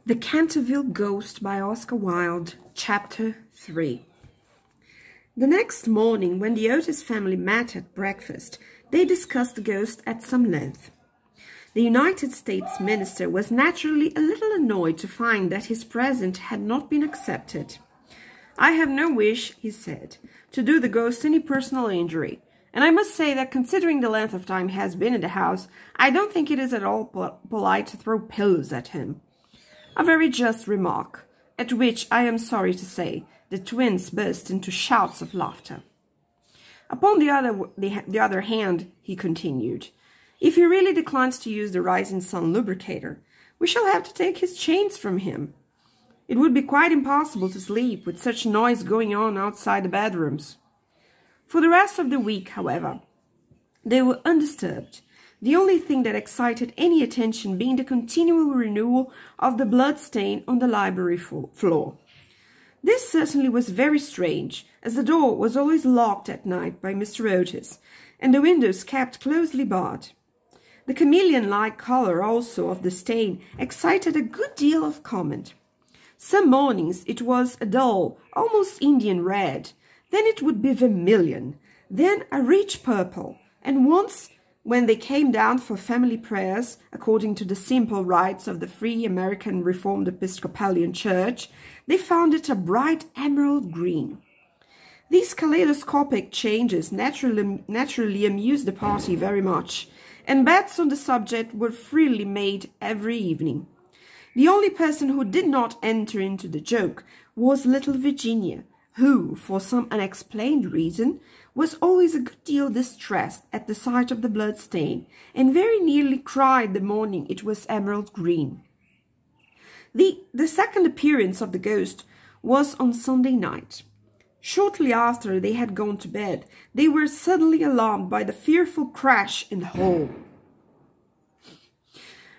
The Canterville Ghost by Oscar Wilde, Chapter 3. The next morning, when the Otis family met at breakfast, they discussed the ghost at some length. The United States minister was naturally a little annoyed to find that his present had not been accepted. "I have no wish," he said, "to do the ghost any personal injury, and I must say that considering the length of time he has been in the house, I don't think it is at all polite to throw pillows at him." A very just remark, at which, I am sorry to say, the twins burst into shouts of laughter. "Upon the other hand," he continued, "if he really declines to use the rising sun lubricator, we shall have to take his chains from him. It would be quite impossible to sleep with such noise going on outside the bedrooms." For the rest of the week, however, they were undisturbed, the only thing that excited any attention being the continual renewal of the blood stain on the library floor. This certainly was very strange, as the door was always locked at night by Mr. Otis, and the windows kept closely barred. The chameleon-like colour also of the stain excited a good deal of comment. Some mornings it was a dull, almost Indian red, then it would be vermilion, then a rich purple, and once, when they came down for family prayers, according to the simple rites of the Free American Reformed Episcopalian Church, they found it a bright emerald green. These kaleidoscopic changes naturally amused the party very much, and bets on the subject were freely made every evening. The only person who did not enter into the joke was little Virginia, who, for some unexplained reason, was always a good deal distressed at the sight of the blood stain, and very nearly cried the morning it was emerald green. The second appearance of the ghost was on Sunday night. Shortly after they had gone to bed, they were suddenly alarmed by the fearful crash in the hall.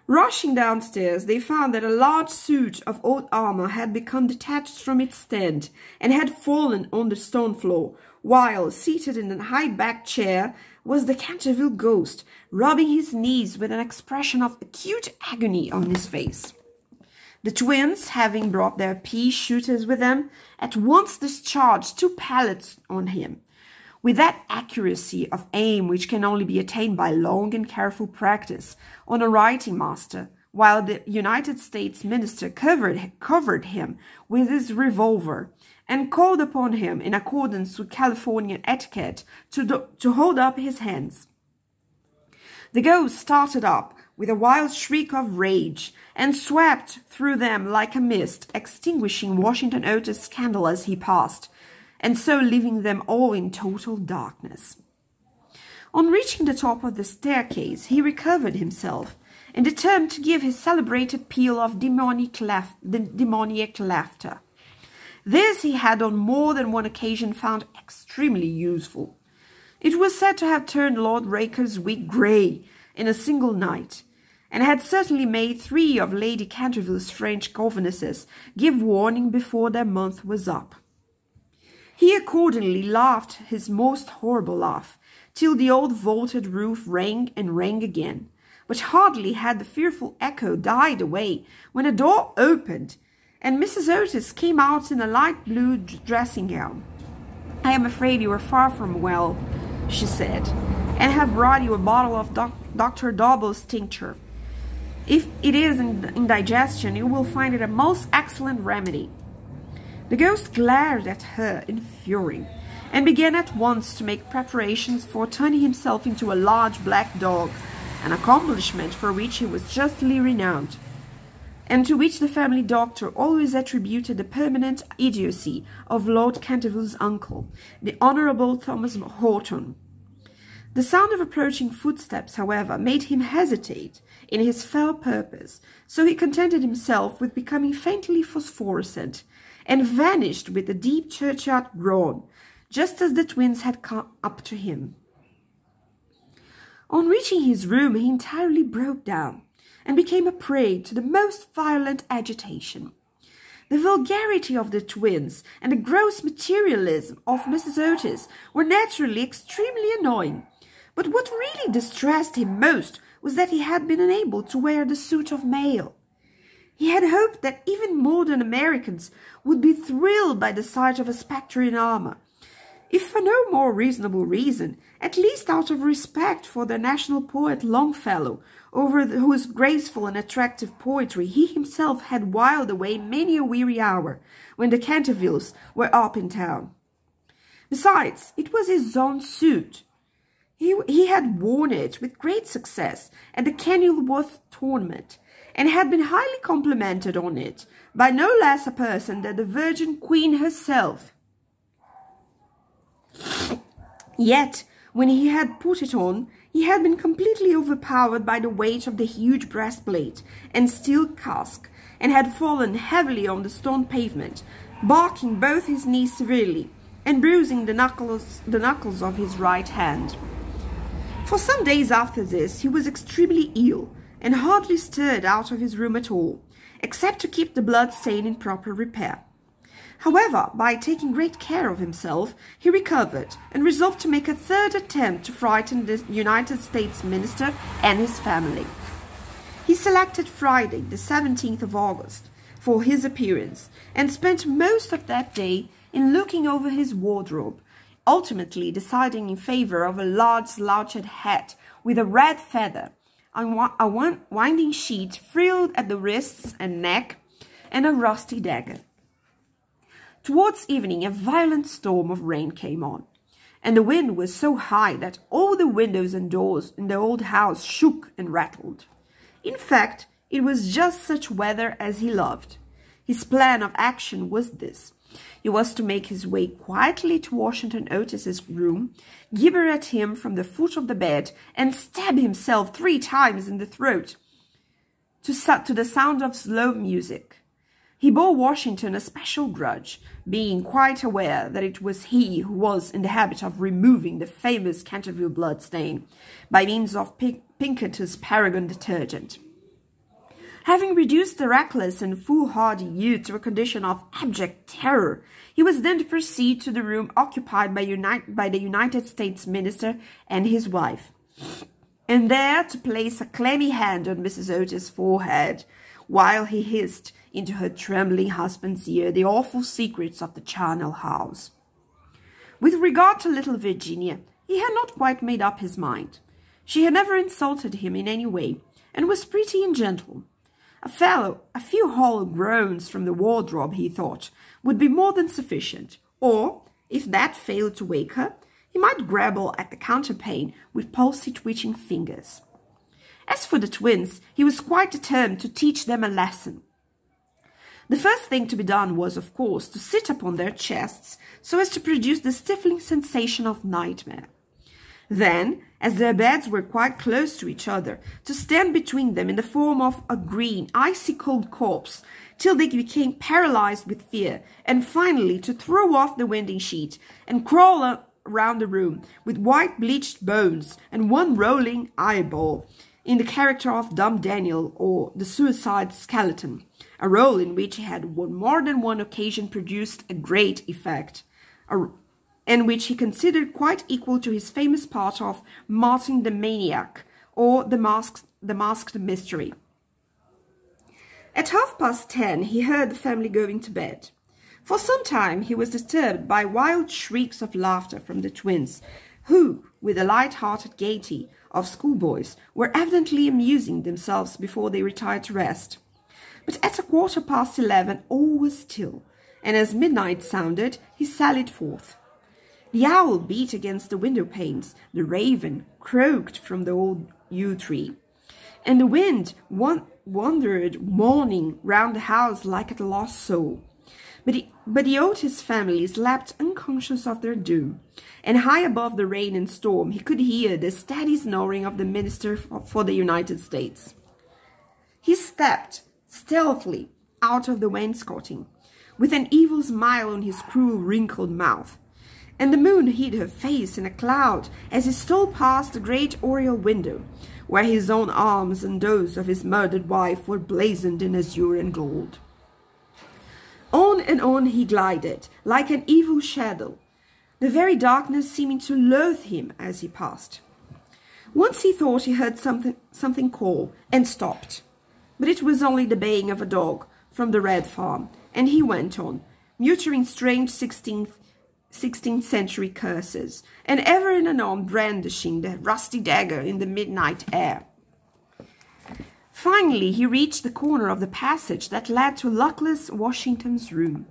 Rushing downstairs, they found that a large suit of old armour had become detached from its stand and had fallen on the stone floor, while, seated in a high-backed chair, was the Canterville ghost, rubbing his knees with an expression of acute agony on his face. The twins, having brought their pea-shooters with them, at once discharged 2 pellets on him, with that accuracy of aim which can only be attained by long and careful practice on a writing master, while the United States minister covered him with his revolver and called upon him, in accordance with Californian etiquette, to hold up his hands. The ghost started up with a wild shriek of rage and swept through them like a mist, extinguishing Washington Otis' candle as he passed, and so leaving them all in total darkness. On reaching the top of the staircase, he recovered himself, and determined to give his celebrated peal of demoniac laughter. This he had on more than one occasion found extremely useful. It was said to have turned Lord Raker's wig grey in a single night, and had certainly made 3 of Lady Canterville's French governesses give warning before their month was up. He accordingly laughed his most horrible laugh, till the old vaulted roof rang and rang again. But hardly had the fearful echo died away when a door opened, and Mrs. Otis came out in a light blue dressing gown. "I am afraid you are far from well," she said, "and have brought you a bottle of Dr. Dauble's tincture. If it is indigestion, you will find it a most excellent remedy." The ghost glared at her in fury, and began at once to make preparations for turning himself into a large black dog, an accomplishment for which he was justly renowned, and to which the family doctor always attributed the permanent idiocy of Lord Canterville's uncle, the Honourable Thomas Horton. The sound of approaching footsteps, however, made him hesitate in his fell purpose, so he contented himself with becoming faintly phosphorescent, and vanished with a deep churchyard groan, just as the twins had come up to him. On reaching his room, he entirely broke down, and became a prey to the most violent agitation. The vulgarity of the twins and the gross materialism of Mrs. Otis were naturally extremely annoying, but what really distressed him most was that he had been unable to wear the suit of mail. He had hoped that even modern Americans would be thrilled by the sight of a spectre in armor, if for no more reasonable reason, at least out of respect for the national poet Longfellow, over whose graceful and attractive poetry he himself had whiled away many a weary hour when the Cantervilles were up in town. Besides, it was his own suit. He had worn it with great success at the Kenilworth tournament, and had been highly complimented on it by no less a person than the Virgin Queen herself. Yet, when he had put it on, he had been completely overpowered by the weight of the huge breastplate and steel casque, and had fallen heavily on the stone pavement, barking both his knees severely, and bruising the knuckles of his right hand. For some days after this, he was extremely ill, and hardly stirred out of his room at all, except to keep the blood stain in proper repair. However, by taking great care of himself, he recovered, and resolved to make a third attempt to frighten the United States minister and his family. He selected Friday, the 17th of August, for his appearance, and spent most of that day in looking over his wardrobe, ultimately deciding in favor of a large slouched hat with a red feather, a winding sheet frilled at the wrists and neck, and a rusty dagger. Towards evening, a violent storm of rain came on, and the wind was so high that all the windows and doors in the old house shook and rattled. In fact, it was just such weather as he loved. His plan of action was this. He was to make his way quietly to Washington Otis's room, gibber at him from the foot of the bed, and stab himself 3 times in the throat to the sound of slow music. He bore Washington a special grudge, being quite aware that it was he who was in the habit of removing the famous Canterville blood stain by means of Pinkerton's Paragon detergent. Having reduced the reckless and foolhardy youth to a condition of abject terror, he was then to proceed to the room occupied by the United States minister and his wife, and there to place a clammy hand on Mrs. Otis's forehead, while he hissed into her trembling husband's ear the awful secrets of the charnel house. With regard to little Virginia, he had not quite made up his mind. She had never insulted him in any way, and was pretty and gentle. A few hollow groans from the wardrobe, he thought, would be more than sufficient, or, if that failed to wake her, he might grapple at the counterpane with pulsy twitching fingers. As for the twins, he was quite determined to teach them a lesson. The first thing to be done was, of course, to sit upon their chests so as to produce the stifling sensation of nightmare. Then, as their beds were quite close to each other, to stand between them in the form of a green, icy-cold corpse, till they became paralyzed with fear, and finally to throw off the winding sheet and crawl around the room with white bleached bones and one rolling eyeball, in the character of Dumb Daniel or the Suicide Skeleton, a role in which he had on more than one occasion produced a great effect, and which he considered quite equal to his famous part of Martin the Maniac, or the Masked Mystery. At 10:30 he heard the family going to bed. For some time he was disturbed by wild shrieks of laughter from the twins, who, with the light-hearted gaiety of schoolboys, were evidently amusing themselves before they retired to rest. But at 11:15 all was still, and as midnight sounded, he sallied forth. The owl beat against the window panes, the raven croaked from the old yew tree, and the wind wandered mourning round the house like a lost soul. But the Otis family slept unconscious of their doom, and high above the rain and storm he could hear the steady snoring of the minister for the United States. He stepped stealthily out of the wainscoting, with an evil smile on his cruel wrinkled mouth, and the moon hid her face in a cloud as he stole past the great oriel window, where his own arms and those of his murdered wife were blazoned in azure and gold. On and on he glided, like an evil shadow, the very darkness seeming to loathe him as he passed. Once he thought he heard something call, and stopped. but it was only the baying of a dog from the Red Farm, and he went on, muttering strange 16th century curses, and ever and anon brandishing the rusty dagger in the midnight air. Finally, he reached the corner of the passage that led to luckless Washington's room.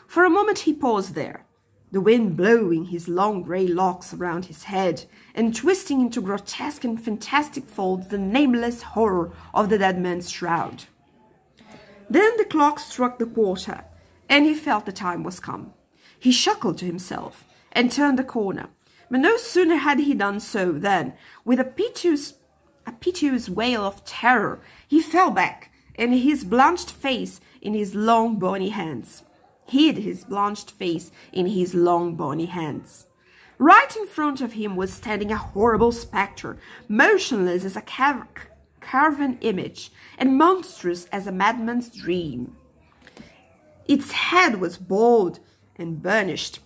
For a moment he paused there, the wind blowing his long grey locks around his head and twisting into grotesque and fantastic folds the nameless horror of the dead man's shroud. Then the clock struck the quarter, and he felt the time was come. He chuckled to himself and turned the corner, but no sooner had he done so than, with a piteous wail of terror, he fell back, and hid his blanched face in his long bony hands. Right in front of him was standing a horrible spectre, motionless as a carven image, and monstrous as a madman's dream. Its head was bald and burnished,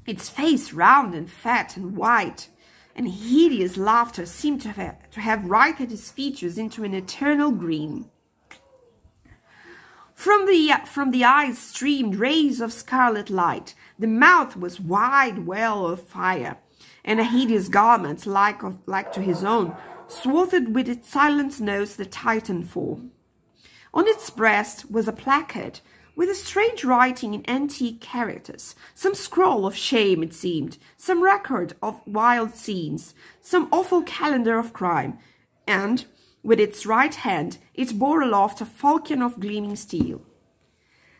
its face round and fat and white, and hideous laughter seemed to have writhed his features into an eternal green. From the eyes streamed rays of scarlet light, the mouth was wide well of fire, and a hideous garment, like to his own, swathed with its silent nose the Titan form. On its breast was a placard, with a strange writing in antique characters, some scroll of shame, it seemed, some record of wild scenes, some awful calendar of crime, and, with its right hand, it bore aloft a falchion of gleaming steel.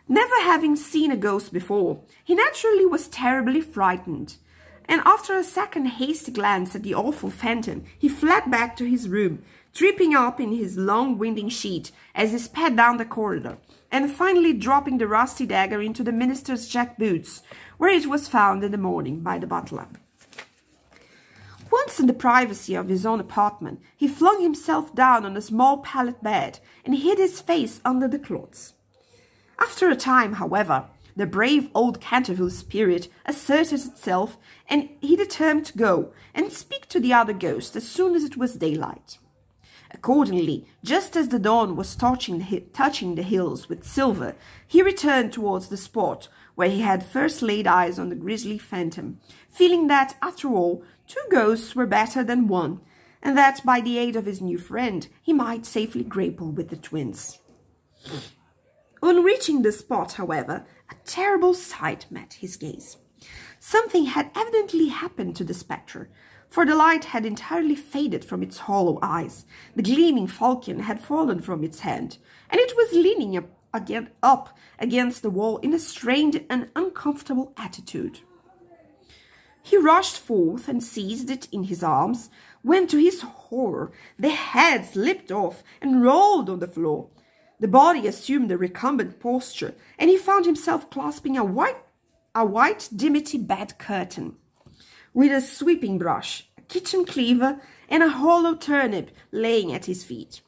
Never having seen a ghost before, he naturally was terribly frightened, and after a second hasty glance at the awful phantom, he fled back to his room, tripping up in his long winding sheet as he sped down the corridor, and finally dropping the rusty dagger into the minister's jack boots, where it was found in the morning by the butler. Once in the privacy of his own apartment, he flung himself down on a small pallet bed and hid his face under the clothes. After a time, however, the brave old Canterville spirit asserted itself, and he determined to go and speak to the other ghost as soon as it was daylight. Accordingly, just as the dawn was touching the hills with silver, he returned towards the spot where he had first laid eyes on the grisly phantom, feeling that, after all, 2 ghosts were better than 1, and that by the aid of his new friend he might safely grapple with the twins. On reaching the spot, however, a terrible sight met his gaze. Something had evidently happened to the spectre, for the light had entirely faded from its hollow eyes, the gleaming falchion had fallen from its hand, and it was leaning up against the wall in a strained and uncomfortable attitude. He rushed forth and seized it in his arms, when to his horror the head slipped off and rolled on the floor. The body assumed a recumbent posture, and he found himself clasping a white dimity bed curtain, with a sweeping brush, a kitchen cleaver, and a hollow turnip laying at his feet.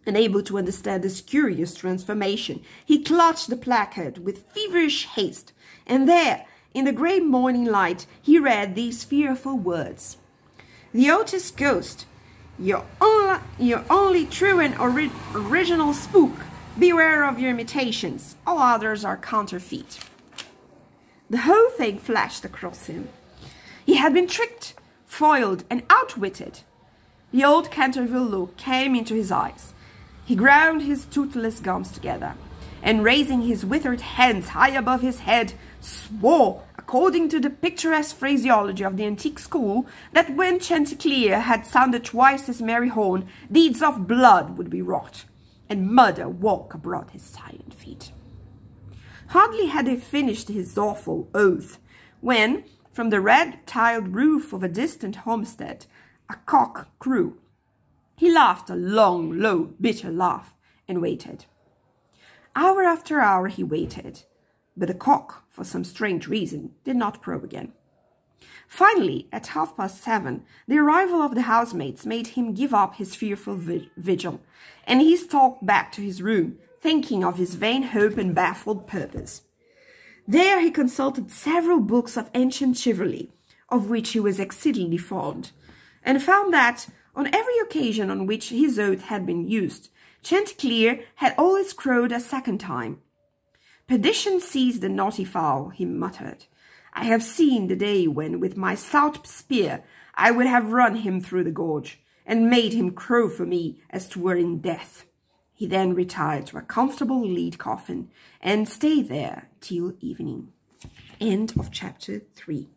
Unable to understand this curious transformation, he clutched the placard with feverish haste, and there, in the grey morning light, he read these fearful words: "The Otis ghost, your only true and original spook. Beware of your imitations. All others are counterfeit." The whole thing flashed across him. He had been tricked, foiled, and outwitted. The old Canterville look came into his eyes. He ground his toothless gums together, and raising his withered hands high above his head, swore, according to the picturesque phraseology of the antique school, that when Chanticleer had sounded twice his merry horn, deeds of blood would be wrought, and murder walk abroad his silent feet. Hardly had he finished his awful oath, when, from the red-tiled roof of a distant homestead, a cock crew. He laughed a long, low, bitter laugh, and waited. Hour after hour he waited, but the cock, for some strange reason, did not crow again. Finally, at 7:30, the arrival of the housemates made him give up his fearful vigil, and he stalked back to his room, thinking of his vain hope and baffled purpose. There he consulted several books of ancient chivalry, of which he was exceedingly fond, and found that, on every occasion on which his oath had been used, Chanticleer had always crowed a second time. "Perdition seize the naughty fowl," he muttered. "I have seen the day when, with my stout spear, I would have run him through the gorge, and made him crow for me as 'twere in death." He then retired to a comfortable lead coffin, and stayed there till evening. End of chapter 3.